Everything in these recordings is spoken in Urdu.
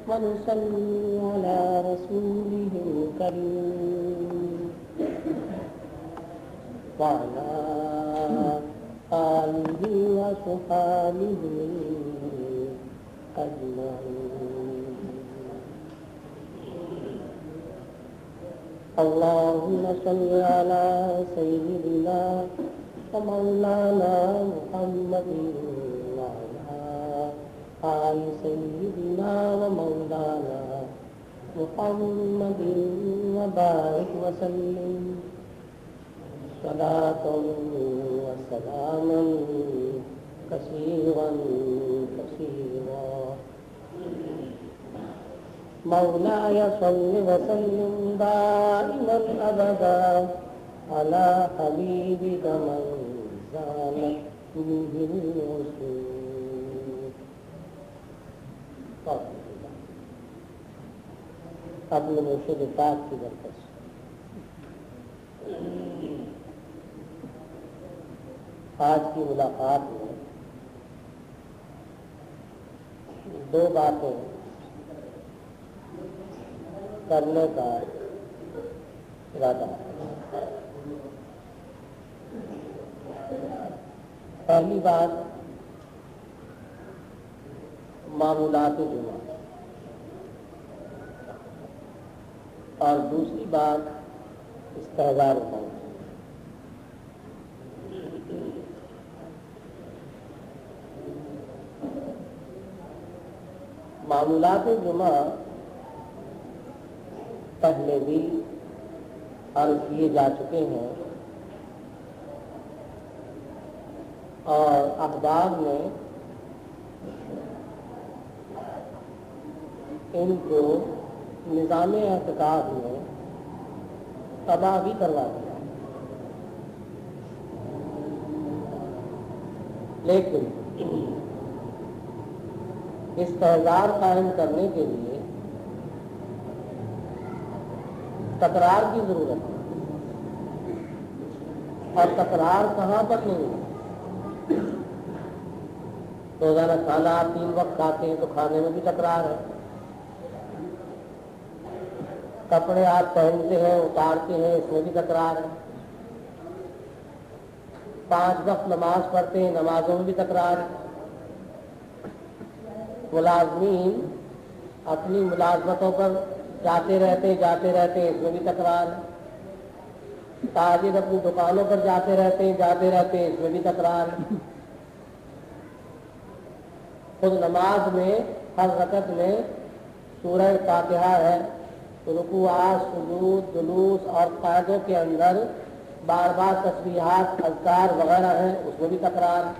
ونصلي على رسوله الكريم وعلى آله وصحبه أجمعين. اللهم صل على سيدنا ومولانا محمد وعلى آل سيدنا ومولانا محمد وبارك وسلم صلاة وسلاما كثيرا كثيرا. مولاي صل وسلم دائما أبدا على حبيبك من زالت به الوصول. اپنے مرشد پاک کی برکت سے آج کی ملاقات میں دو باتیں کرنے کا ارادہ ہے. پہلی بات معمولات جمعہ اور دوسری بات استحضار الموت. معمولات جمعہ پہلے بھی عرض کیے جا چکے ہیں اور اخبار میں ان کو نظام اعتقاد میں تباہ بھی کروا دیا. لیکن استحضار قائم کرنے کے لیے تکرار کی ضرورت ہے اور تکرار کہاں پر نہیں ہے. روزانہ کھانا آپ 3 وقت کھاتے ہیں تو کھانے میں بھی تکرار ہے. کپڑے آپ پہنتے ہیں اتارتے ہیں اس میں بھی تکرار ہے. 5 وقت نماز پڑھتے ہیں نمازوں میں بھی تکرار ہے. ملازمین اپنی ملازمتوں پر جاتے رہتے اس میں بھی تکرار ہے. تاجر اپنی دکانوں پر جاتے رہتے اس میں بھی تکرار ہے. خود نماز میں ہر رکعت میں سورہ فاتحہ ہے. رکوعات سجود جلوس اور قاعدوں کے اندر بار بار تسبیحات اذکار وغیرہ ہیں اس میں بھی تکرار ہے.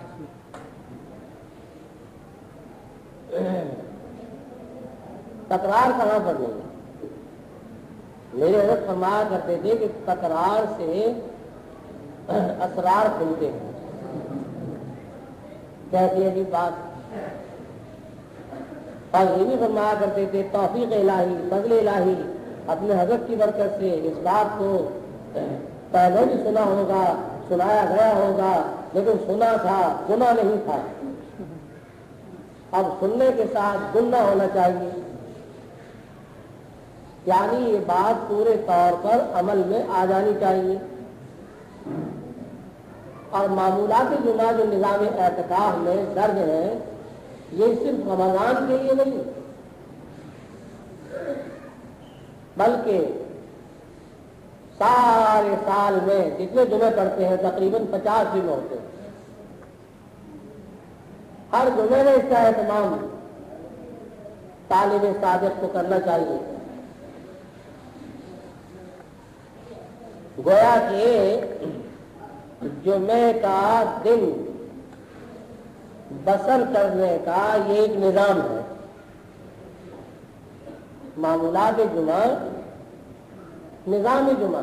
تکرار کہاں پر نہیں ہے. میرے حضرت فرمایا کرتے تھے کہ تکرار سے اسرار کھلتے ہیں. کیسی ہے بات. اور یہ بھی فرمایا کرتے تھے توفیق الہی فضل الہی اپنے حضرت کی برکت سے اس بات کو پہلے بھی سنا ہوگا سنایا گیا ہوگا لیکن سنا تھا سنا نہیں تھا. اب سننے کے ساتھ گننا ہونا چاہیے. یعنی یہ بات پورے طور پر عمل میں آ جانی چاہیے. اور معمولات جمعہ جو نظام اعتکاف میں درج ہے یہ صرف رمضان کے لیے نہیں بلکہ سارے سال میں جتنے جمعے پڑھتے ہیں تقریباً 50 جمعے ہوتے ہیں. ہر جمعے میں اس کا اہتمام طالب صادق کو کرنا چاہیے. گویا کہ جمعے کا دن بسر کرنے کا یہ ایک نظام ہے. معمولات جمعہ نظام جمعہ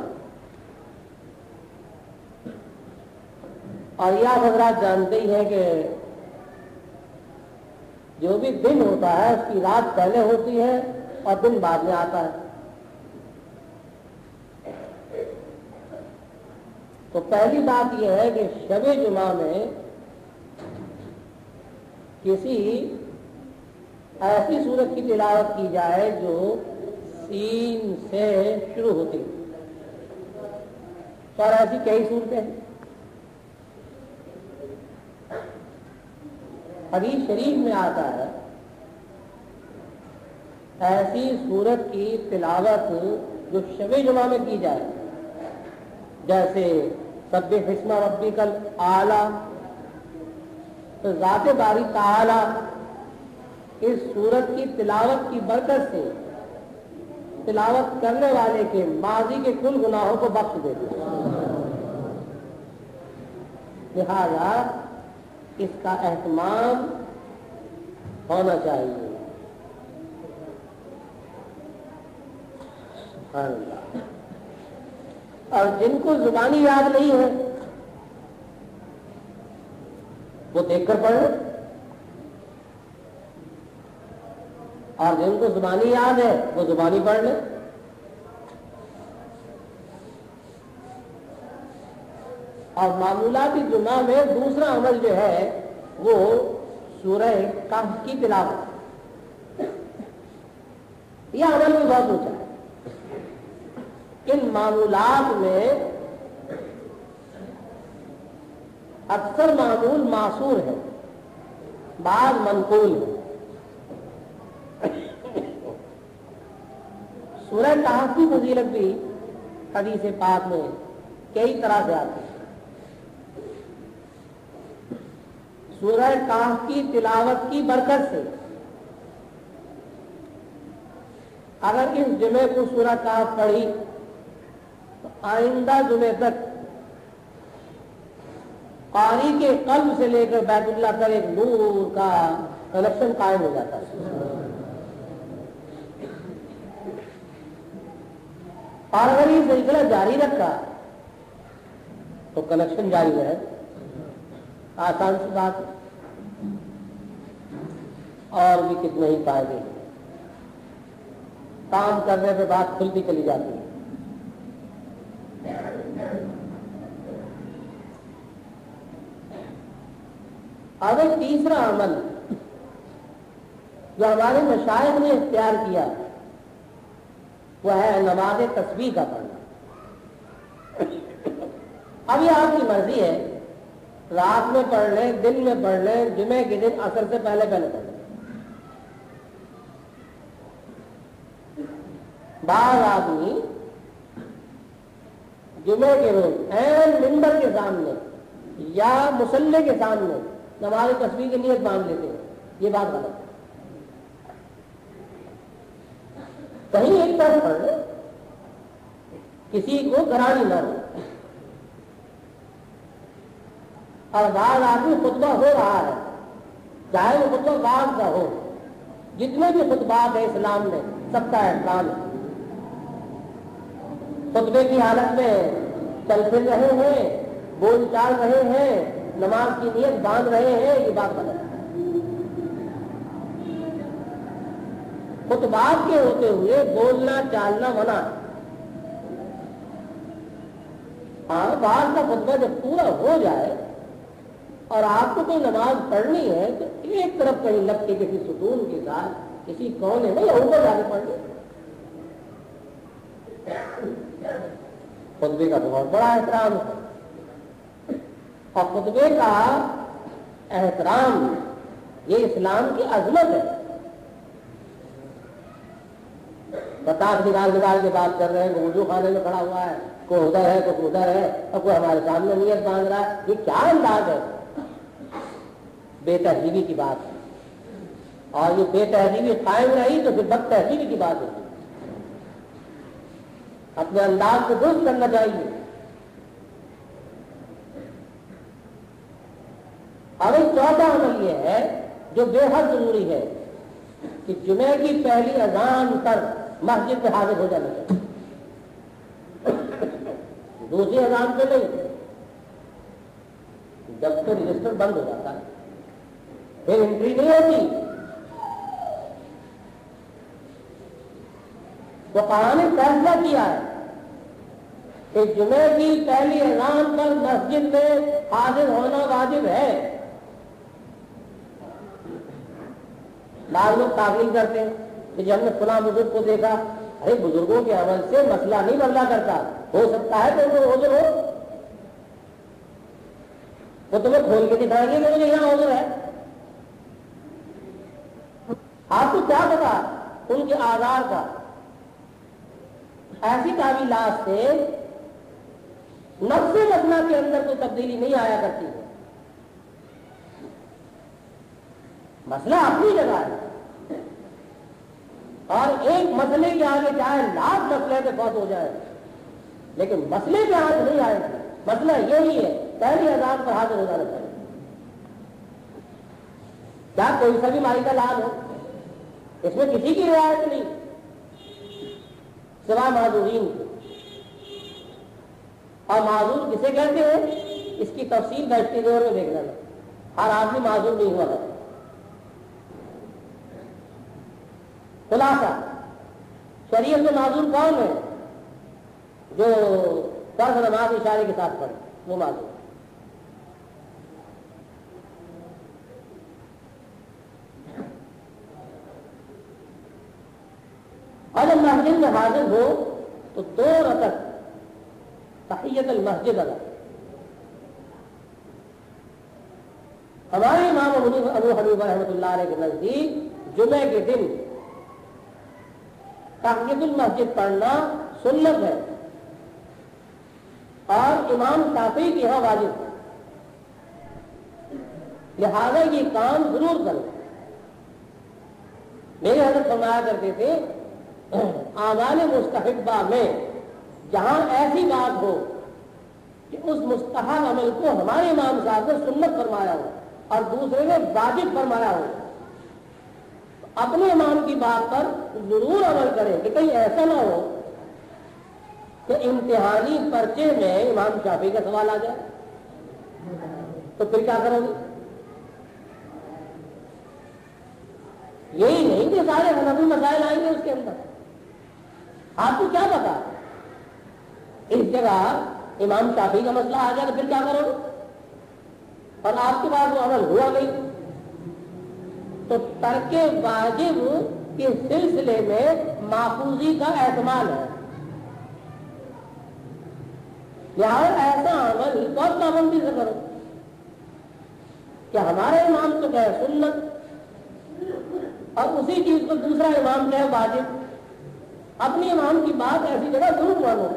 اور یہ حضرات جانتے ہی ہیں کہ جو بھی دن ہوتا ہے اس کی رات پہلے ہوتی ہے اور دن بعد میں آتا ہے. تو پہلی بات یہ ہے کہ شب جمعہ میں کسی ایسی سورت کی تلاوت کی جائے جو سین سے شروع ہوتی ہے. اور ایسی کئی صورتیں ہیں. حدیث شریف میں آتا ہے ایسی صورت کی تلاوت جو شب جمعہ میں کی جائے، جیسے سبح اسم ربک الاعلی، تو ذات باری تعالی اس صورت کی تلاوت کی برکت سے تلاوت کرنے والے کے ماضی کے کل گناہوں کو بخش دیتے ہیں. لہذا اس کا اہتمام ہونا چاہیے. سبحان اللہ. اور جن کو زبانی یاد نہیں ہے وہ دیکھ کر پڑھیں، اور جن کو زبانی یاد ہے وہ زبانی پڑھ لیں. اور معمولاتی جمعہ میں دوسرا عمل جو ہے وہ سورہ کہف کی تلاوت. یہ عمل بھی بہت اونچا ہے. ان معمولات میں اکثر معمول معصور ہے، بعض منقول ہے. سورہ کہف کی فضیلت بھی حدیث پاک میں کئی طرح سے آتی ہے. سورہ کہف کی تلاوت کی برکت سے اگر اس جمعے کو سورہ کہف پڑھی تو آئندہ جمعے تک قاری کے قلب سے لے کر بیت اللہ تک ایک نور کا کنیکشن قائم ہو جاتا ہے. اور اگر یہ سلسلہ جاری رکھا تو کنیکشن جاری رہے. آسان سی بات ہے. اور بھی کتنے ہی فائدے ہیں. کام کرنے پہ بات کھلتی چلی جاتی ہے. اب ایک تیسرا عمل جو ہمارے مشائخ نے اختیار کیا وہ ہے نماز تسبیح کا پڑھنا. اب یہ آپ کی مرضی ہے، رات میں پڑھ لیں، دن میں پڑھ لیں، جمعے کے دن عصر سے پہلے پڑھ لیں. بعض آدمی جمعے کے روز عین منبر کے سامنے یا مصلی کے سامنے نماز تسبیح کی نیت باندھ لیتے ہیں. یہ بات غلط ہے. کہیں ایک طرف پڑھ لیں، کسی کو گرانی نہ ہو. اور بعض آدمی خطبہ ہو رہا ہے، چاہے وہ خطبہ بعض کا ہو، جتنے بھی خطبات ہیں اسلام میں سب کا احترام ہے. خطبے کی حالت میں چل پھر رہے ہیں، بول چال رہے ہیں، نماز کی نیت باندھ رہے ہیں، یہ بات غلط ہے. خطبات کے ہوتے ہوئے بولنا چالنا منع. ہاں بعد کا خطبہ جب پورا ہو جائے اور آپ کو کوئی نماز پڑھنی ہے تو ایک طرف کہیں لگ کے کسی ستون کے ساتھ کسی کونے میں یا اوپر جا کے پڑھ لیں. خطبے کا بہت بڑا احترام ہے، اور خطبے کا احترام یہ اسلام کی عظمت ہے. بتاخ نکال کے بات کر رہے ہیں، وضو خانے میں کھڑا ہوا ہے، کوئی ادھر ہے کوئی ادھر ہے، اور کوئی ہمارے سامنے نیت باندھ رہا ہے. یہ کیا انداز ہے؟ بے تہذیبی کی بات ہے. اور یہ بے تہذیبی قائم رہی تو پھر بد تہذیبی کی بات ہوگی. اپنے انداز کو درست کرنا چاہیے. اور ایک چوتھا عمل یہ ہے جو بے حد ضروری ہے کہ جمعے کی پہلی اذان پر مسجد میں حاضر ہو جانا چاہیے. دوسری اذان پہ نہیں، جب تو رجسٹر بند ہو جاتا ہے پھر انٹری نہیں ہوتی. تو قرآن نے فیصلہ کیا ہے کہ جمعے کی پہلی اذان پر مسجد میں حاضر ہونا واجب ہے. بعض لوگ تعویل کرتے ہیں کہ جب ہم نے فلاں بزرگ کو دیکھا، ارے بزرگوں کے عمل سے مسئلہ نہیں بدلا کرتا، ہو سکتا ہے تو وہ عذر ہو، وہ تمہیں کھول کے دکھائیں گے کہ مجھے یہاں عذر ہے۔ آپ کو کیا پتا ان کے آزار کا؟ ایسی تعویلات سے نفس مسئلہ کے اندر کوئی تبدیلی نہیں آیا کرتی ہے، مسئلہ اپنی جگہ ہے، اور ایک مسئلے کے آگے چاہے لاکھ مسئلے پہ بہت ہو جائے لیکن مسئلے پہ ہاتھ نہیں آئے گا۔ مسئلہ یہی ہے، پہلی اذان پر حاضر ہو جانا چاہیے۔ کیا کوئی سا بھی مائی کا لال ہو، اس میں کسی کی رعایت نہیں سوائے معذورین کی، اور معذور کسے کہتے ہیں اس کی تفصیل بیٹھتی دور میں دیکھ لینا، ہر آدمی معذور نہیں ہوا کرتا۔ خلاصہ شریعت میں معذور کون ہے؟ جو فرض نماز اشارے کے ساتھ پڑھے وہ معذور۔ اور جب مسجد میں حاضر ہو تو 2 رکعت تحیت المسجد ادا۔ ہمارے امام ابو حنیفہ رحمۃ اللہ علیہ کے نزدیک جمعے کے دن تحیت المسجد پڑھنا سنت ہے، اور امام شافعی کی یہاں واجب ہے، لہذا یہ کام ضرور کرو۔ میرے حضرت فرمایا کرتے تھے اعمال مستحبہ میں جہاں ایسی بات ہو کہ اس مستحب عمل کو ہمارے امام صاحب نے سنت فرمایا ہو اور دوسرے نے واجب فرمایا ہو، اپنے امام کی بات پر ضرور عمل کریں کہ کہیں ایسا نہ ہو کہ امتحانی پرچے میں امام شافعی کا سوال آ جائے، تو پھر کیا کرو گے؟ یہی نہیں کہ سارے حنفی مسائل آئیں گے اس کے اندر، آپ کو کیا پتا اس جگہ امام شافعی کا مسئلہ آ جائے تو پھر کیا کرو گے؟ اور آپ کے پاس وہ عمل ہوا نہیں، تو ترک واجب کے سلسلے میں ماخوذی کا احتمال ہے، لہٰذا ایسا عمل بہت پابندی سے کرو کہ ہمارے امام تو کہے سنت اور اسی چیز کو دوسرا امام کہے واجب، اپنی امام کی بات ایسی جگہ ضرور مانو،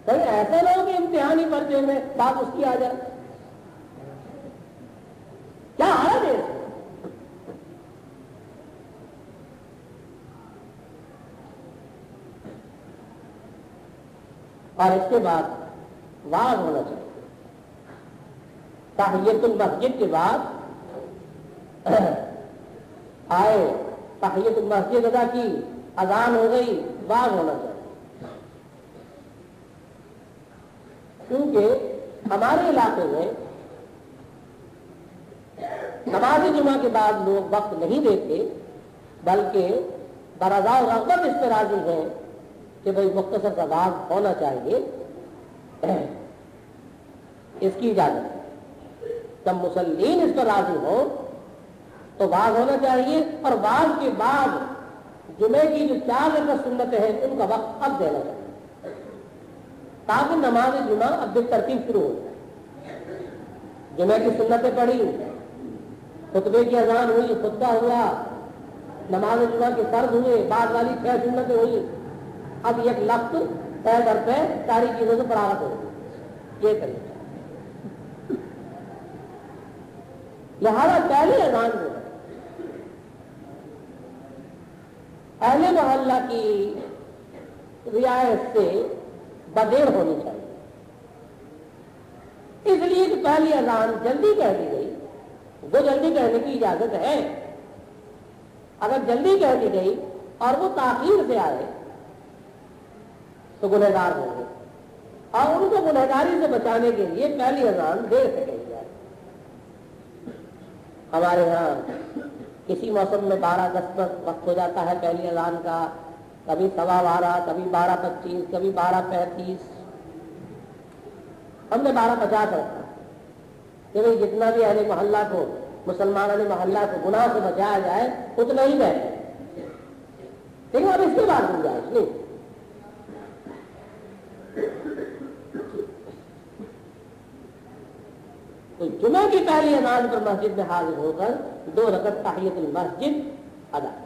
کہیں ایسا نہ ہو کہ امتحانی پرچے میں بات اس کی آ جائے۔ کیا حال ہے؟ اور اس کے بعد واز ہونا چاہیے، تحیت المسجد کے بعد آئے تحیت المسجد ادا کی، اذان ہو گئی، واز ہونا چاہیے، کیونکہ ہمارے علاقے میں نماز جمعہ کے بعد لوگ وقت نہیں دیتے، بلکہ برضا و رغبت اس پہ راضی ہیں کہ بھائی مختصر سا واز ہونا چاہیے، اس کی اجازت ہے۔ جب مسلمین اس پر راضی ہوں تو واز ہونا چاہیے، اور واز کے بعد جمعے کی جو 4 رکعت سنتیں ہیں ان کا وقت اب دینا چاہیے، تاکہ نماز جمعہ اب بالترتیب شروع ہو جائے۔ جمعے کی سنتیں پڑھی، خطبے کی اذان ہوئی، خطبہ ہوا، نماز جمعہ کے فرض ہوئے، بعد والی 6 سنتیں ہوئی، اب ایک لفظ طے در پہ ساری چیزوں سے فراغت ہو یہ کریں۔ لہذا پہلی اذان میں اہل محلہ کی رعایت سے بدیر ہونی چاہیے، اس لیے کہ پہلی اذان جلدی کہہ دی گئی، وہ جلدی کہنے کی اجازت ہے، اگر جلدی کہہ دی گئی اور وہ تاخیر سے آئے تو گنہگار ہوں گے، اور ان کو گنہگاری سے بچانے کے لیے پہلی اذان دیر سے کہی جائے۔ ہمارے ہاں کسی موسم میں 12:10 پر وقت ہو جاتا ہے پہلی اذان کا، کبھی 12:15، کبھی 12:25، کبھی 12:35، ہم نے 12:50 رکھا کہ بھائی جتنا بھی اہل محلہ کو مسلمانوں نے محلہ کو گناہ سے بچایا جائے اتنا ہی بہتر، لیکن اب اس کی بات گنجائش نہیں۔ تو جمعہ کی پہلی اذان پر مسجد میں حاضر ہو کر 2 رکعت تحیۃ المسجد ادا کریں۔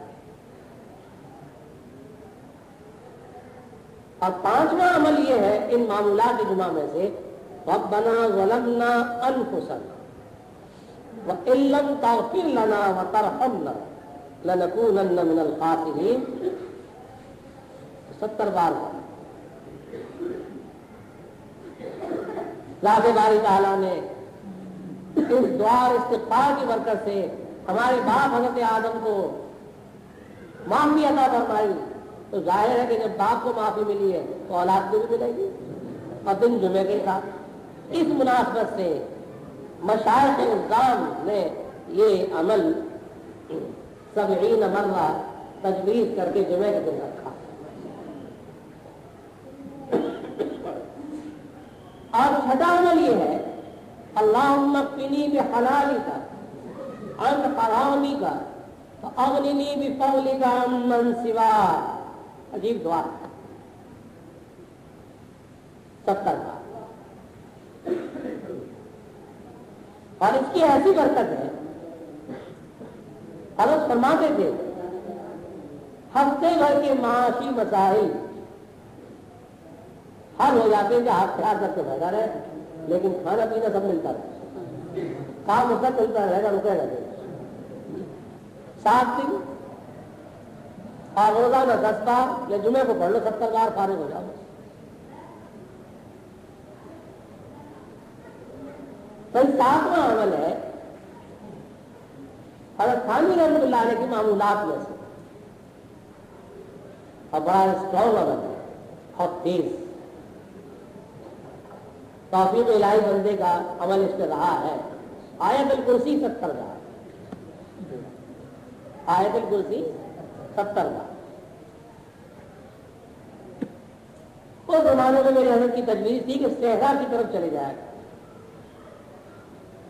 اور 5واں عمل یہ ہے ان معمولات جمعہ میں سے، ربنا ظلمنا انفسنا وان لم تغفر لنا وترحمنا لنکونن من الخاسرین، 70 بار ذات باری تعالیٰ نے اس دعا اور استغفار کی برکت سے ہمارے باپ حضرت آدم کو معافی عطا فرمائی، تو ظاہر ہے کہ جب باپ کو معافی ملی ہے تو اولاد کو بھی ملے گی، اور دن جمعے کے ساتھ۔ اس مناسبت سے مشائخ نظام نے یہ عمل 70 مرہ تجویز کر کے جمعے کے دن رکھا۔ اور 6واں عمل یہ ہے، اللہم اکفنی بحلالک عن حرامک واغننی بفضلک عمن سواک۔ عجیب دعا، 70 بار۔ اور اس کی ایسی برکت ہے، حضرت فرماتے تھے ہفتے بھر کے معاشی مسائل حل ہو جاتے ہیں کہ ہاتھ پیار کرتے بھیجا رہے، لیکن کھانا پینا سب ملتا رہے، کام اس کا چلتا رہے گا، رکے گا 7 دن، اور روزانہ 10 بار یا جمعے کو پڑھ لو 70 بار، فارغ ہو جاؤ۔ تو 7واں عمل ہے حضرت تھانوی رحمۃ اللہ علیہ کی معمولات میں سے، اور بڑا اسٹرانگ عمل ہے، بہت تیز، توفیق الہی بندے کا عمل اس پہ رہا ہے۔ آیت الکرسی 70 بار، آیت الکرسی 70 بار۔ اس زمانے میں میرے حضرت کی تجویز تھی کہ صحرا کی طرف چلے جائے،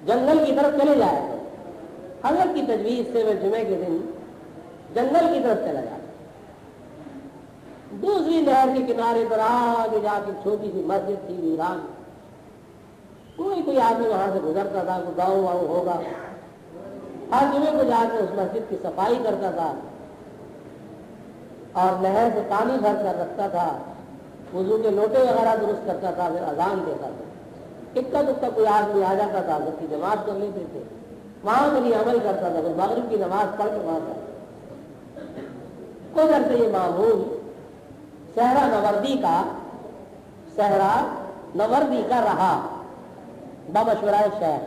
جنگل کی طرف چلے جائے، حضرت کی تجویز سے میں جمعے کے دن جنگل کی طرف چلا جاتا، دوسری نہر کے کنارے پر آگے جا کے چھوٹی سی مسجد تھی ویران، کوئی آدمی وہاں سے گزرتا تھا، کوئی گاؤں واؤں ہوگا، ہر جمعے کو جا کے اس مسجد کی صفائی کرتا تھا اور نہر سے پانی بھر کر رکھتا تھا، وضو کے لوٹے وغیرہ درست کرتا تھا، پھر اذان دیتا تھا۔ اکا دکا کوئی آدمی آ جاتا تھا، حضرت کی نماز کر لیتے تھے، وہاں کے لیے عمل کرتا تھا، پھر مغرب کی نماز پڑھ کے وہاں تھا۔ ادھر سے یہ معمول صحرا نوردی کا رہا بمشورہ شیخ۔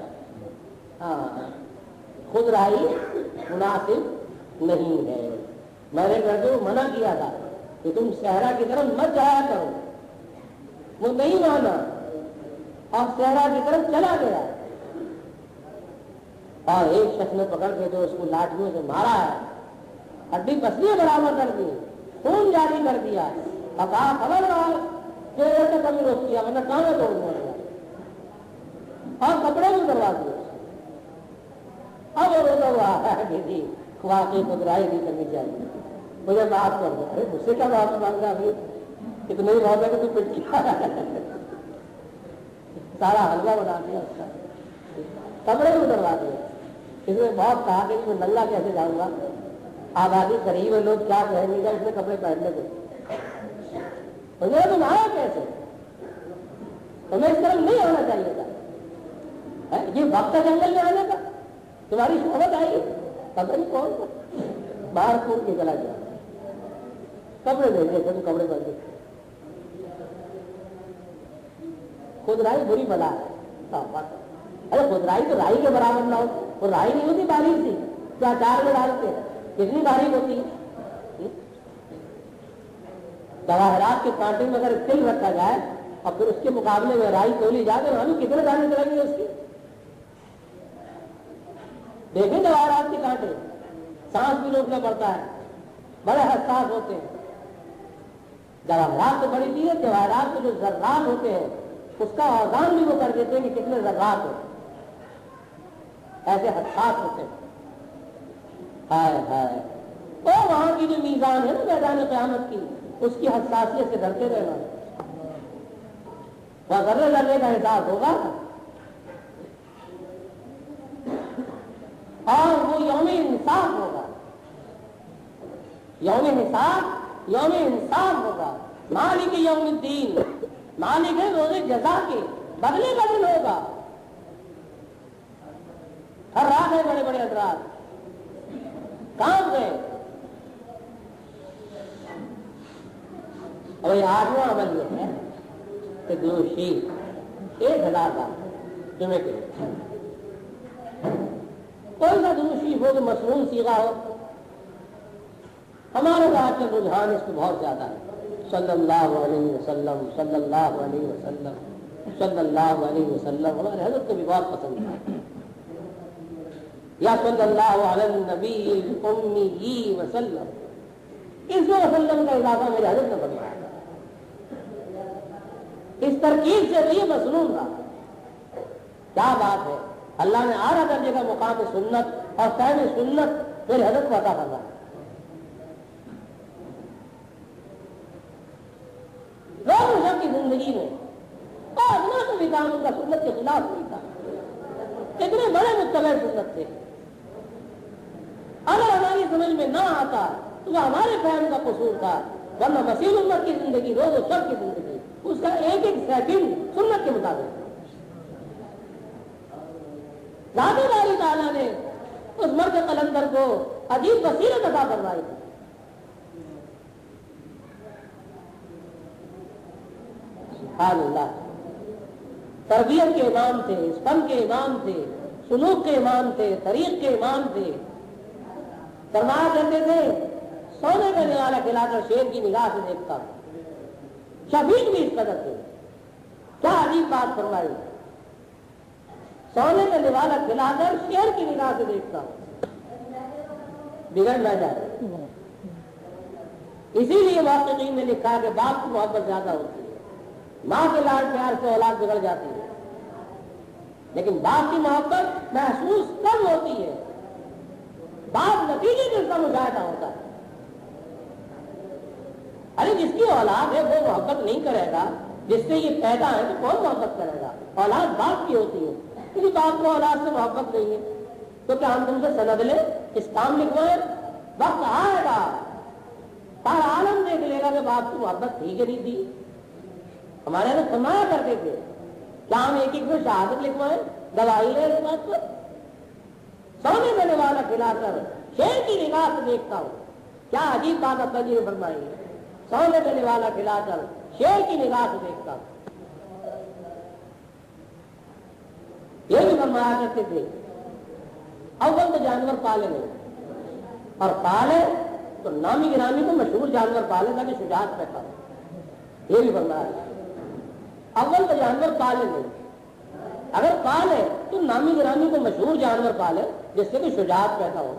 خود رائی مناسب نہیں ہے، میں نے گھر کو منع کیا تھا کہ تم صحرا کی طرف مت جایا کرو، وہ نہیں مانا اور صحرا کی طرف چلا گیا، اور ایک شخص نے پکڑ کے جو اس کو لاٹھیوں سے مارا ہے، ہڈی پسلیاں برابر کر دی، خون جاری کر دیا، اور کہا خبردار جو کمی روک کیا ورنہ کہاں توڑ دوں گا، اور کپڑے بھی کروا دیے۔ اب وہ روزہ ہوا ہے کہ جی واقعی خدرائی نہیں کرنی چاہیے، مجھے معاف کر دو۔ ارے مجھ سے کیا معاف مانگا، ابھی اتنے ہی بہت ہے کہ تو پٹ کیا، سارا حلوہ بنا دیا اس کا، کپڑے بھی کروا دیے۔ اس نے بہت کہا کہ میں ننگا کیسے جاؤں گا، آبادی قریب ہے، لوگ کیا کہیں گے، اس نے کپڑے پہننے دے، تم آیا کیسے، تمہیں اس طرح نہیں ہونا چاہیے تھا، یہ وقت ہے جنگل میں آنے کا، تمہاری شہرت آئی، پتہ نہیں کون تھا، باہر پھول کے چلا گیا، کپڑے دے دیے تم کپڑے پہن کے۔ خدرائی بری بلا ہے، ارے خدرائی تو رائی کے برابر نہ ہو، وہ رائی نہیں ہوتی باریک سی، تو اچار میں ڈالتے کتنی باریک ہوتی ہے۔ جواہرات کے کانٹے میں اگر تل رکھا جائے اور پھر اس کے مقابلے میں رائی تولی جائے تو ہم کتنے دانے چلیں گے اس کی، دیکھیں جواہرات کے کانٹے، سانس بھی روکنا پڑتا ہے، بڑے حساس ہوتے ہیں۔ جواہرات تو بڑی چیز ہے، جواہرات کے جو ذرات ہوتے ہیں اس کا اوزان بھی وہ کر دیتے ہیں کہ کتنے ذرات ہوتے ہیں۔ ایسے حساس ہوتے ہیں. ہائے ہائے اور وہاں کی جو میزان ہے نا میدان قیامت کی، اس کی حساسیت سے ڈرتے رہنا. وہ ذرے ذرے کا حساب ہوگا اور وہ یوم انصاف ہوگا. یوم حساب یوم انصاف ہوگا. مالک یوم الدین، مالک ہے روز جزا کے، بدلے کا دن ہوگا. ہر رات ہے بڑے بڑے حضرات کام گئے. اور یہ 8واں عمل یہ ہے کہ دوشی 1000 بار جمعے کے کوئی سا دوشی ہو جو مصنون سیغہ ہو. ہمارے آج کا رجحان اس کو بہت زیادہ ہے. صلی اللہ علیہ وسلم، صلی اللہ علیہ وسلم، صلی اللہ علیہ وسلم. ہمارے حضرت کو بھی بہت پسند ہے. یا صلی اللہ علیہ النبی امی وسلم، اس وسلم کا اضافہ میرے حضرت نے فرمایا. اس ترکیب سے یہ مصنون رہا. کیا بات ہے! اللہ نے 8 درجے کا مقام سنت اور فہم سنت میرے حضرت کو عطا فرمایا. روز کی زندگی میں اتنا تو بھی کام ان کا سنت کے خلاف نہیں تھا. اتنے بڑے متبع سنت تھے. اگر ہماری سمجھ میں نہ آتا تو وہ ہمارے فہم کا قصور تھا. ورنہ مسیح امت کی زندگی، روز و شب کی زندگی، اس کا ایک ایک سیکنڈ سنت کے مطابق. ذات باری تعالیٰ نے اس مرد قلندر کو عجیب بصیرت عطا فرمائی تھی. سبحان اللہ. تربیت کے امام تھے، فن کے امام تھے، سلوک کے امام تھے، طریق کے امام تھے. فرمایا کرتے تھے سونے کا نوالا کھلا کر شیر کی نگاہ سے دیکھتا ہوں. شفیق بھی اس قدر تھے. کیا عجیب بات فرمائی. سونے کا نوالا کھلا کر شیر کی نگاہ سے دیکھتا ہوں، بگڑ نہ جائے. اسی لیے محققین نے لکھا کہ باپ کی محبت زیادہ ہوتی ہے. ماں کے لاڈ پیار سے اولاد بگڑ جاتی ہے، لیکن باپ کی محبت محسوس کم ہوتی ہے. باپ نتیجے کے کا مشاہدہ ہوتا ہے. ارے جس کی اولاد ہے وہ محبت نہیں کرے گا، جس سے یہ پیدا ہے تو کون محبت کرے گا؟ اولاد باپ کی ہوتی ہے. کسی باپ کو اولاد سے محبت نہیں ہے تو کیا ہم تم سے سند لیں، اس کام لکھوائیں؟ وقت آئے گا سارا عالم دیکھ لے گا کہ باپ کی محبت تھی کہ نہیں تھی. ہمارے یہاں فرمایا کرتے تھے کیا ہم ایک ایک کو شہادت لکھوائیں، گواہی ہے اس بات پر؟ سونے دینے والا کھلا کر شیر کی نگاہ سے دیکھتا ہوں. کیا عجیب بات ابا جی نے فرمائی ہے. سونے دینے والا کھلا کر شیر کی نگاہ سے دیکھتا ہوں. یہ بھی فرمایا کرتے تھے اول تو جانور پالے نہیں، اور پالے تو نامی گرامی کو مشہور جانور پالے تاکہ شجاعت پیدا ہو. یہ بھی فرمایا اول تو جانور پالے نہیں، اگر پالے تو نامی گرامی کو مشہور جانور پالے جس سے کہ شجاعت پیدا ہو.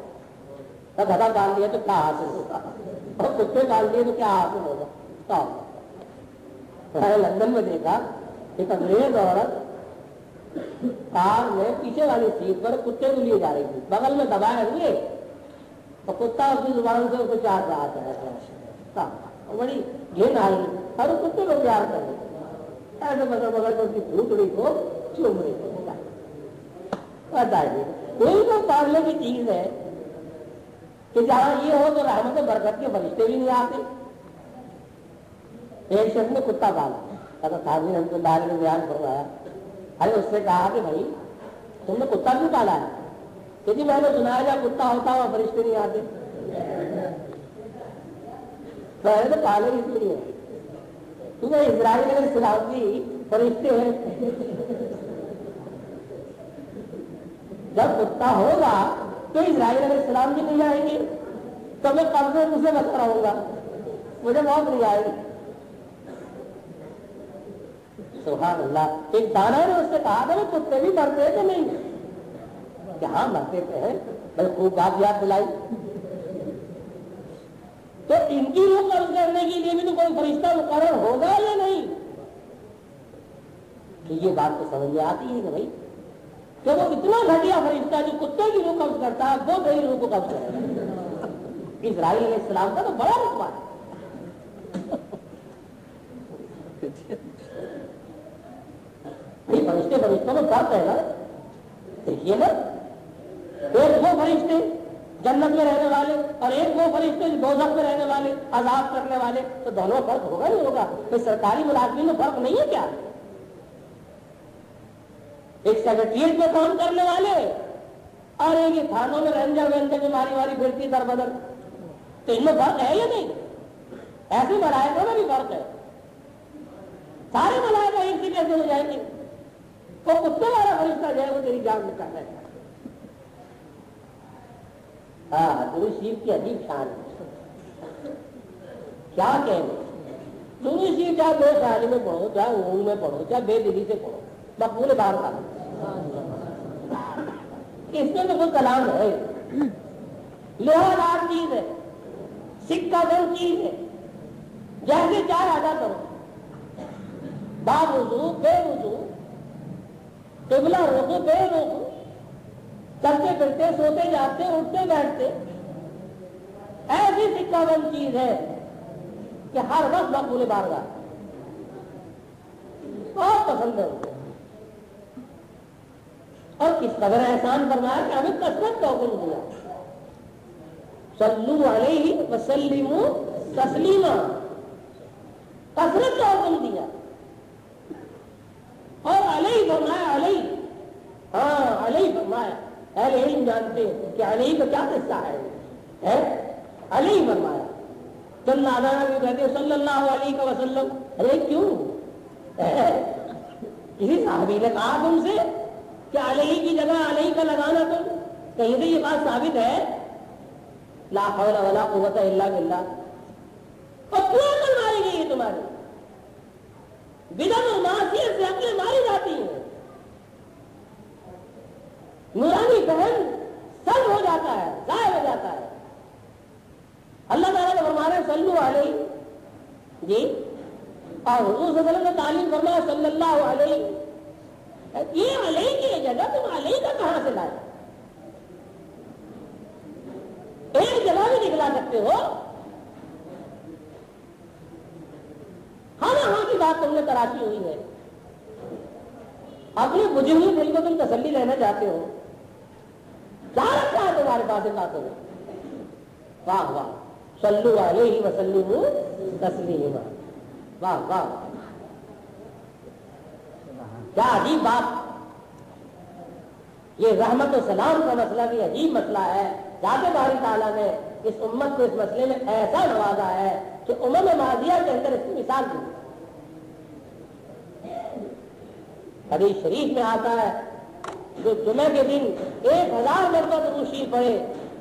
گدھا پال لیا تو کیا حاصل ہوگا، اور کتے پال لیے تو کیا حاصل ہوگا. لندن میں دیکھا ایک انگریز عورت کار میں پیچھے والی سیٹ پر کتے کو لیے جا رہی تھی، بغل میں دبائے ہوئے اور کتا اپنی زبان سے اس کو چاٹ رہا تھا. بڑی گھن آئی اور کتے کو پیار کر رہی ایسے بغل بغل میں اس کی پھوٹڑی کو چوم رہی تھی. کوئی تو پالنے کی چیز ہے کہ جہاں یہ ہو تو رحمت برکت کے فرشتے بھی نہیں آتے. ایک شخص نے کتا پالا، تھانوی رحمۃ اللہ علیہ نے بیان کروایا. ارے اس سے کہا کہ بھائی تم نے کتا کیوں پالا ہے؟ کہ جی میں نے سنا ہے جب کتا ہوتا ہوا فرشتے نہیں آتے. تو پالے اس لیے کیونکہ اسرائیل علیہ السلام بھی فرشتے ہیں. جب کتا ہوگا تو اسرائیل علیہ السلام بھی نہیں آئیں گے تو میں قبضے مجھ سے بچ رہوں گا، مجھے موت نہیں آئے گی. سبحان اللہ. ایک دانا نے اس سے کہا تھا کہ کتے بھی مرتے کہ نہیں؟ کہ ہاں مرتے تھے. بھائی خوب بات یاد دلائی. تو ان کی روح قبض کرنے کے لیے بھی تو کوئی فرشتہ مقرر ہوگا یا نہیں؟ کہ یہ بات تو سمجھ میں آتی ہے کہ بھائی کہ وہ اتنا گھٹیا فرشتہ جو کتے کی روح قبض کرتا ہے وہ میری روح کو قبض کرتا ہے. اسرائیل علیہ السلام کا تو بڑا رتبہ ہے. فرشتے فرشتوں میں فرق ہے نا. دیکھیے نا, ایک وہ فرشتے جنت میں رہنے والے اور ایک وہ فرشتے دوزخ میں رہنے والے, عذاب کرنے والے, تو دونوں فرق ہوگا نہیں ہوگا؟ تو سرکاری ملازمین میں فرق نہیں ہے کیا؟ ایک سیکرٹریٹ میں کام کرنے والے اور ایک تھانوں میں رینجر وینجر میں ماری ماری پھرتی در بدر, تو ان میں فرق ہے یا نہیں؟ ایسے ملائکوں میں بھی فرق ہے. سارے ملائکہ ایک سے کیسے ہو جائیں گے؟ وہ کتے والا فرشتہ جو ہے وہ تیری جان نکالنا ہے. ہاں, درود شریف کی عجیب شان ہے. کیا کہیں گے؟ درود شریف چاہے بے خیالی میں پڑھو, چاہے اونگ میں پڑھو, چاہے بے دلی سے پڑھو, مقبول بار کا. اس میں تو کوئی کلام ہے, لوہار چیز ہے, سکہ بند چیز ہے, جیسے چاہے ادا کرو, با وضو بے وضو, قبلہ روکو بے روکو, چلتے پھرتے سوتے جاتے اٹھتے بیٹھتے, ایسی سکہ بند چیز ہے کہ ہر وقت مقبول بارگاہ. بہت پسند ہے. اور کس قدر احسان فرمایا کہ ہمیں کثرت کا حکم دیا, صلو علیہ وسلموا تسلیما, کثرت کا حکم دیا. اور علیہ فرمایا, علیہ, ہاں علیہ فرمایا. اہل علم جانتے ہیں کہ علیہ کا کیا قصہ ہے. علیہ فرمایا. چند آدھانا بھی کہتے ہیں صلی اللہ علیہ وسلم. ارے کیوں؟ کسی صحابی نے کہا تم سے کہ علیہ کی جگہ علیہ کا لگانا, تم کہیں سے یہ بات ثابت ہے؟ لا حول ولا قوت الا باللہ. اور کیوں عقل ماری گئی ہے تمہاری؟ بدعت اور معصیت سے عقلیں ماری جاتی ہیں. نورانی بہن سب ہو جاتا ہے, ضائع ہو جاتا ہے. اللہ تعالیٰ نے فرمایا صلو علیہ, جی, اور حضور صلی اللہ علیہ وسلم نے تعلیم فرمایا صلی اللہ علیہ. یہ علیہ کی جگہ تم علیہ کا کہاں سے لائے؟ ایک جگہ بھی نکلا سکتے ہو. ہاں کی بات تم نے تراشی ہوئی ہے. اپنی بجھی ہوئی دل کو تم تسلی لینا چاہتے ہو. کیا رکھا ہے تمہارے پاس ان باتوں میں؟ واہ واہ, صلو علیہ وسلموا تسلیما. واہ واہ, کیا عجیب بات. یہ رحمت و سلام کا مسئلہ بھی عجیب مسئلہ ہے. ذات باری تعالیٰ نے اس امت کو اس مسئلے میں ایسا نوازا ہے کہ امم ماضیہ کے اندر اس کی مثال دی. حدیث شریف میں آتا ہے جو جمعہ کے دن 1000 مرتبہ درود شریف پڑھے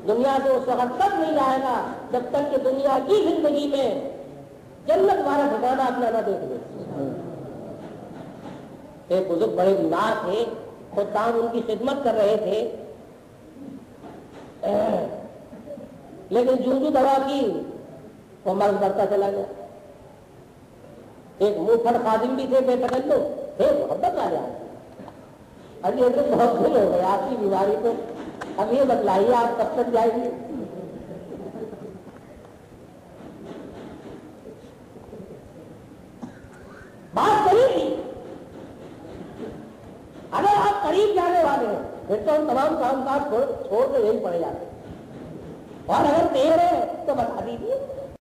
دنیا سے اس وقت تک نہیں جائے گا جب تک کہ دنیا کی زندگی میں جنت والا ٹھکانہ اپنا نہ دیکھ لے. ایک بزرگ بڑے بیمار تھے, خدام ان کی خدمت کر رہے تھے, لیکن جو دوا کی وہ مرض بڑھتا چلا گیا. ایک منہ پھڑ خادم بھی تھے, بے تکلف تھے, محبت والے. ابھی حضرت بہت دل ہو گئے آپ کی بیماری کو, اب یہ بتلائیے آپ کب تک جائیں گے؟ بات قریب تھی. اگر آپ قریب جانے والے ہیں پھر تو ہم تمام کام کاج چھوڑ کے یہی پڑے جاتے ہیں, اور اگر دیر ہے تو بتا دیجیے.